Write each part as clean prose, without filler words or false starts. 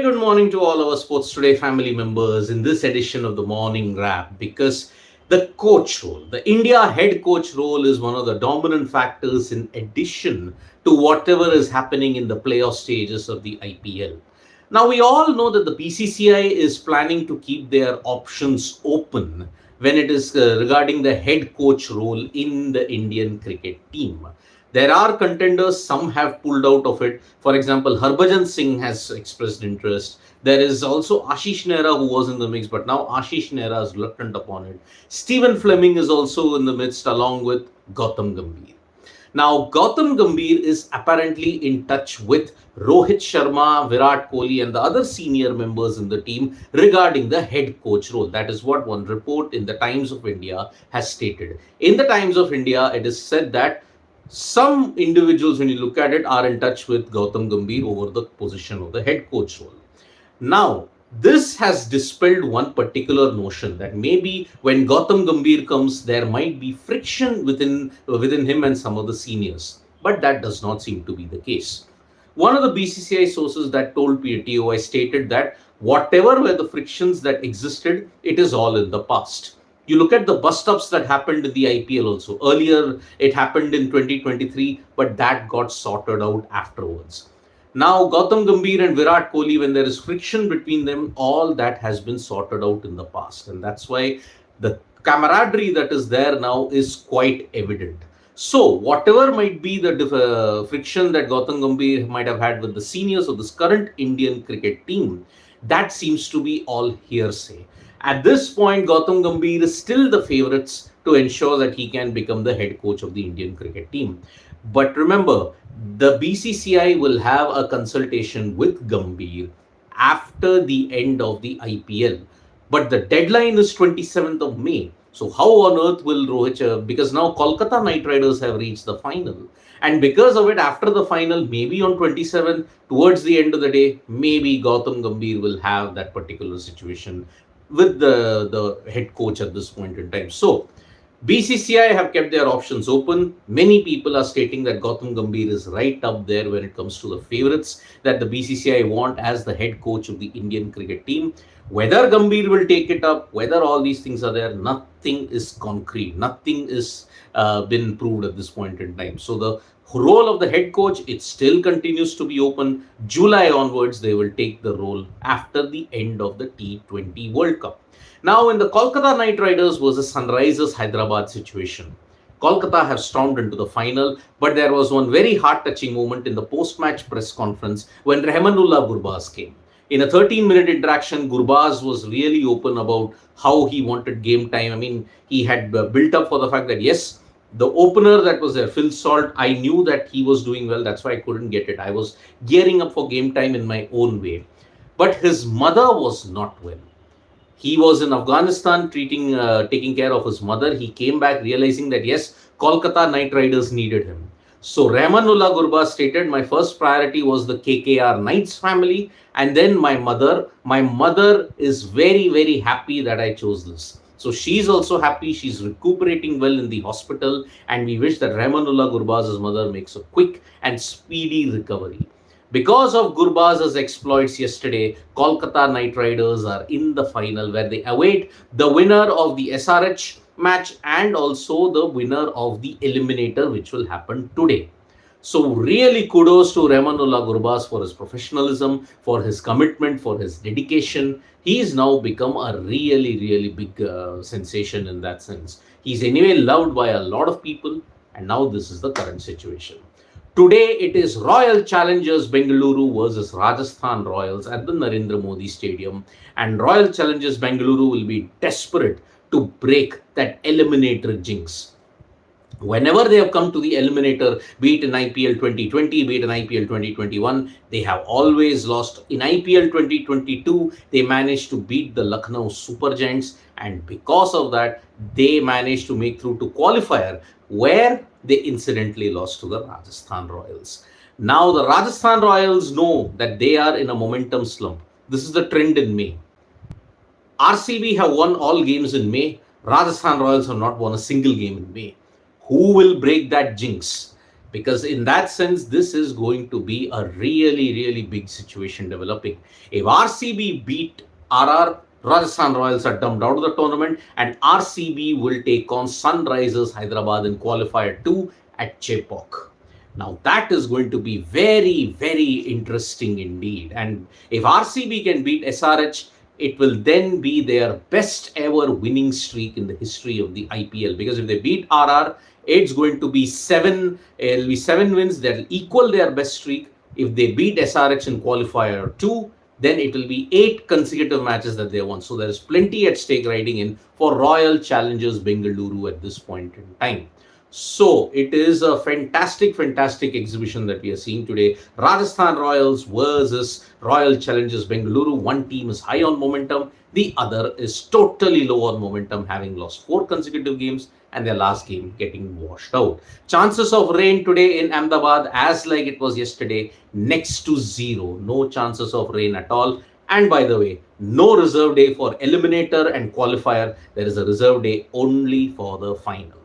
very good morning to all our Sports Today family members in this edition of the Morning Wrap, because the coach role, the India head coach role, is one of the dominant factors in addition to whatever is happening in the playoff stages of the IPL. Now, we all know that the BCCI is planning to keep their options open when it is regarding the head coach role in the Indian cricket team. There are contenders, some have pulled out of it. For example, Harbhajan Singh has expressed interest. There is also Ashish Nehra who was in the mix, but now Ashish Nehra is reluctant upon it. Stephen Fleming is also in the midst along with Gautam Gambhir. Now, Gautam Gambhir is apparently in touch with Rohit Sharma, Virat Kohli, and the other senior members in the team regarding the head coach role. That is what one report in the Times of India has stated. In the Times of India, it is said that some individuals, when you look at it, are in touch with Gautam Gambhir over the position of the head coach role. Now, this has dispelled one particular notion that maybe when Gautam Gambhir comes, there might be friction within him and some of the seniors. But that does not seem to be the case. One of the BCCI sources that told TOI stated that whatever were the frictions that existed, it is all in the past. You look at the bust-ups that happened in the IPL also. Earlier, it happened in 2023, but that got sorted out afterwards. Now, Gautam Gambhir and Virat Kohli, when there is friction between them, all that has been sorted out in the past. And that's why the camaraderie that is there now is quite evident. So, whatever might be the friction that Gautam Gambhir might have had with the seniors of this current Indian cricket team, that seems to be all hearsay. At this point, Gautam Gambhir is still the favorites to ensure that he can become the head coach of the Indian cricket team. But remember, the BCCI will have a consultation with Gambhir after the end of the IPL. But the deadline is 27th of May. So how on earth will Rohit, because now Kolkata Knight Riders have reached the final. And because of it, after the final, maybe on 27th, towards the end of the day, maybe Gautam Gambhir will have that particular situation with the head coach at this point in time. So, BCCI have kept their options open. Many people are stating that Gautam Gambhir is right up there when it comes to the favorites that the BCCI want as the head coach of the Indian cricket team. Whether Gambhir will take it up, whether all these things are there, nothing is concrete. Nothing is been proved at this point in time. So, the role of the head coach, it still continues to be open. July onwards, they will take the role after the end of the T20 World Cup. Now, in the Kolkata Knight Riders versus Sunrisers Hyderabad situation, Kolkata have stormed into the final, but there was one very heart-touching moment in the post-match press conference when Rahmanullah Gurbaz came. In a 13-minute interaction, Gurbaz was really open about how he wanted game time. I mean, he had built up for the fact that, yes, the opener that was there, Phil Salt, I knew that he was doing well. That's why I couldn't get it. I was gearing up for game time in my own way. But his mother was not well. He was in Afghanistan taking care of his mother. He came back realizing that, yes, Kolkata Knight Riders needed him. So Rahmanullah Gurbaz stated, my first priority was the KKR Knights family. And then my mother. My mother is very, very happy that I chose this. So she's also happy. She's recuperating well in the hospital. And we wish that Rahmanullah Gurbaz's mother makes a quick and speedy recovery. Because of Gurbaz's exploits yesterday, Kolkata Knight Riders are in the final where they await the winner of the SRH match and also the winner of the eliminator, which will happen today. So really kudos to Rahmanullah Gurbaz for his professionalism, for his commitment, for his dedication. He's now become a really, really big sensation in that sense. He's anyway loved by a lot of people, and now this is the current situation. Today it is Royal Challengers Bengaluru versus Rajasthan Royals at the Narendra Modi Stadium, and Royal Challengers Bengaluru will be desperate to break that eliminator jinx. Whenever they have come to the eliminator, be it in IPL 2020, be it in IPL 2021, they have always lost. In IPL 2022, they managed to beat the Lucknow Super Giants, and because of that, they managed to make through to qualifier, where they incidentally lost to the Rajasthan Royals. Now, the Rajasthan Royals know that they are in a momentum slump. This is the trend in May. RCB have won all games in May. Rajasthan Royals have not won a single game in May. Who will break that jinx? because in that sense, this is going to be a really, really big situation developing. If RCB beat RR, Rajasthan Royals are dumped out of the tournament, and RCB will take on Sunrisers Hyderabad in qualifier 2 at Chepauk. Now that is going to be very, very interesting indeed. And if RCB can beat SRH, it will then be their best ever winning streak in the history of the IPL. Because if they beat RR, it's going to be it'll be 7 wins that will equal their best streak. If they beat SRH in qualifier 2, then it will be 8 consecutive matches that they won. So there is plenty at stake riding in for Royal Challengers Bengaluru at this point in time. So it is a fantastic, fantastic exhibition that we are seeing today. Rajasthan Royals versus Royal Challengers Bengaluru. One team is high on momentum. The other is totally low on momentum, having lost 4 consecutive games and their last game getting washed out. Chances of rain today in Ahmedabad, as like it was yesterday, next to 0. No chances of rain at all. And by the way, no reserve day for eliminator and qualifier. There is a reserve day only for the final.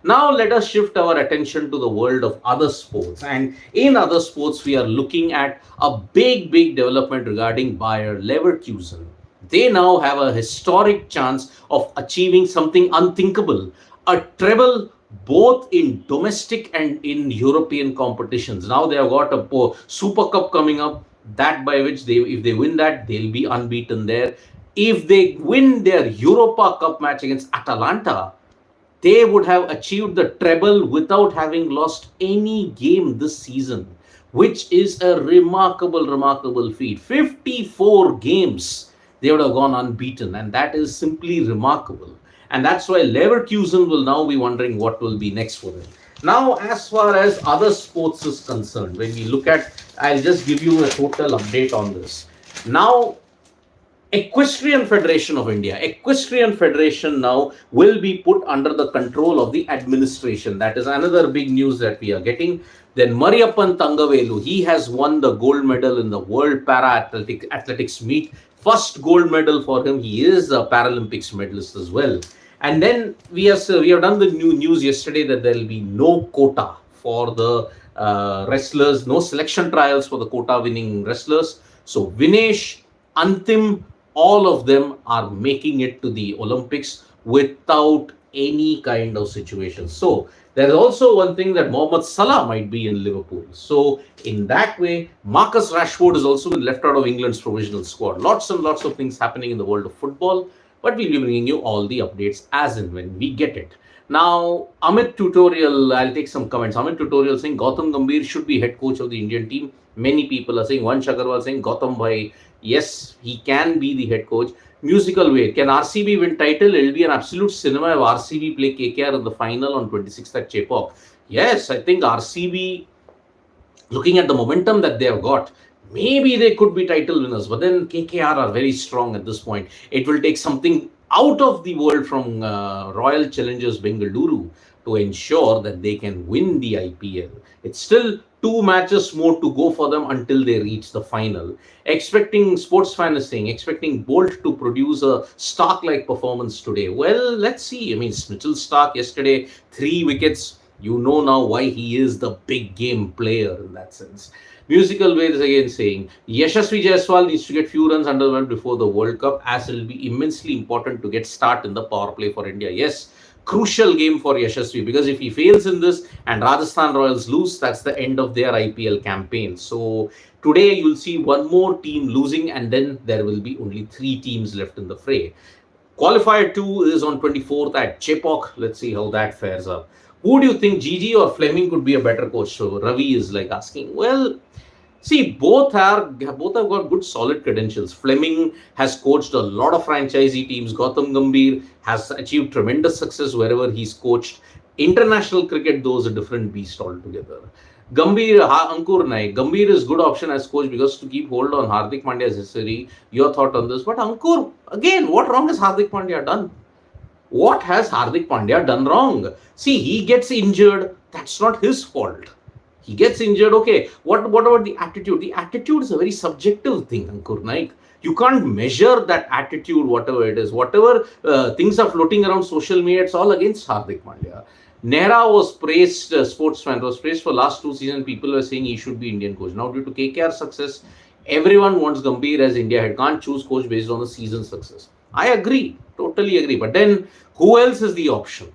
Now let us shift our attention to the world of other sports. And in other sports, we are looking at a big, big development regarding Bayer Leverkusen. They now have a historic chance of achieving something unthinkable, a treble both in domestic and in European competitions. Now they have got a Super Cup coming up, that by which if they win that, they'll be unbeaten there. If they win their Europa Cup match against Atalanta, they would have achieved the treble without having lost any game this season, which is a remarkable, remarkable feat. 54 games they would have gone unbeaten, and that is simply remarkable. And that's why Leverkusen will now be wondering what will be next for them. Now, as far as other sports is concerned, when we look at, I'll just give you a total update on this. Now, Equestrian Federation of India. Equestrian Federation now will be put under the control of the administration. That is another big news that we are getting. Then Mariyappan Thangavelu, he has won the gold medal in the World Para Athletics meet. First gold medal for him. He is a Paralympics medalist as well. And then we have done the new news yesterday that there will be no quota for the wrestlers, no selection trials for the quota winning wrestlers. So Vinesh, Antim, all of them are making it to the Olympics without any kind of situation. So there is also one thing that Mohammad Salah might be in Liverpool. So in that way, Marcus Rashford has also been left out of England's provisional squad. Lots and lots of things happening in the world of football, but we'll be bringing you all the updates as and when we get it. Now, Amit Tutorial, I'll take some comments. Amit Tutorial saying Gautam Gambhir should be head coach of the Indian team. Many people are saying, Vansh Agarwal saying Gautam Bhai, yes, he can be the head coach. Musical way, can RCB win title? It'll be an absolute cinema if RCB play KKR in the final on 26th at Chepauk. Yes, I think RCB, looking at the momentum that they have got, maybe they could be title winners, but then KKR are very strong at this point. It will take something out of the world from Royal Challengers Bengaluru to ensure that they can win the IPL. It's still 2 matches more to go for them until they reach the final. Expecting Bolt to produce a Stark-like performance today. Well, let's see. I mean, Mitchell Stark yesterday, 3 wickets. You know now why he is the big game player in that sense. Musical way is again saying, Yashasvi Jaiswal needs to get few runs under the belt before the World Cup, as it will be immensely important to get start in the power play for India. Yes, crucial game for Yashasvi, because if he fails in this and Rajasthan Royals lose, that's the end of their IPL campaign. So today you'll see one more team losing, and then there will be only 3 teams left in the fray. Qualifier 2 is on 24th at Chepauk. Let's see how that fares up. Who do you think, Gigi or Fleming, could be a better coach? So Ravi is like asking. Well, see, both have got good solid credentials. Fleming has coached a lot of franchisee teams. Gautam Gambhir has achieved tremendous success wherever he's coached. International cricket, though, is a different beast altogether. Ankur Naik. Gambhir is good option as coach because to keep hold on Hardik Pandya's history. Your thought on this? But Ankur, again, what wrong has Hardik Pandya done? What has Hardik Pandya done wrong? See, he gets injured. That's not his fault. He gets injured, okay. What about the attitude? The attitude is a very subjective thing, Ankur Naik. You can't measure that attitude, whatever it is. Whatever things are floating around social media, it's all against Hardik Pandya. Nehra was praised, sportsman was praised for last 2 seasons. People were saying he should be Indian coach. Now, due to KKR success, everyone wants Gambhir as India head. Can't choose coach based on the season success. I agree, totally agree. But then, who else is the option?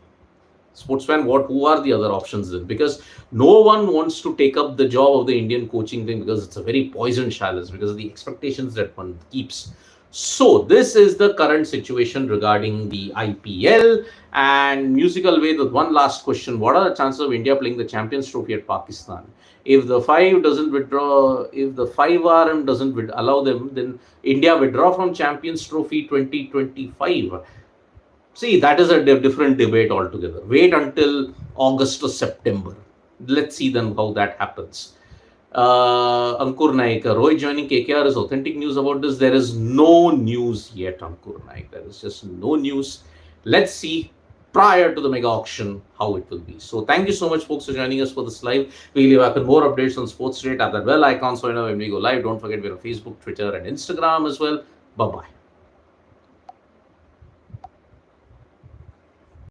Sportsman, who are the other options then? Because no one wants to take up the job of the Indian coaching thing because it's a very poison chalice because of the expectations that one keeps. So this is the current situation regarding the IPL. And musical way, the one last question: what are the chances of India playing the Champions Trophy at Pakistan? If the five doesn't withdraw, if the 5RM doesn't allow them, then India withdraw from Champions Trophy 2025. See, that is a different debate altogether. Wait until August or September. Let's see then how that happens. Ankur Naik, Rohit joining KKR is authentic news about this. There is no news yet, Ankur Naik. There is just no news. Let's see prior to the mega auction how it will be. So thank you so much, folks, for joining us for this live. We'll be back with more updates on Sports Rate at that bell icon. So you know when we go live, don't forget we're on Facebook, Twitter, and Instagram as well. Bye bye.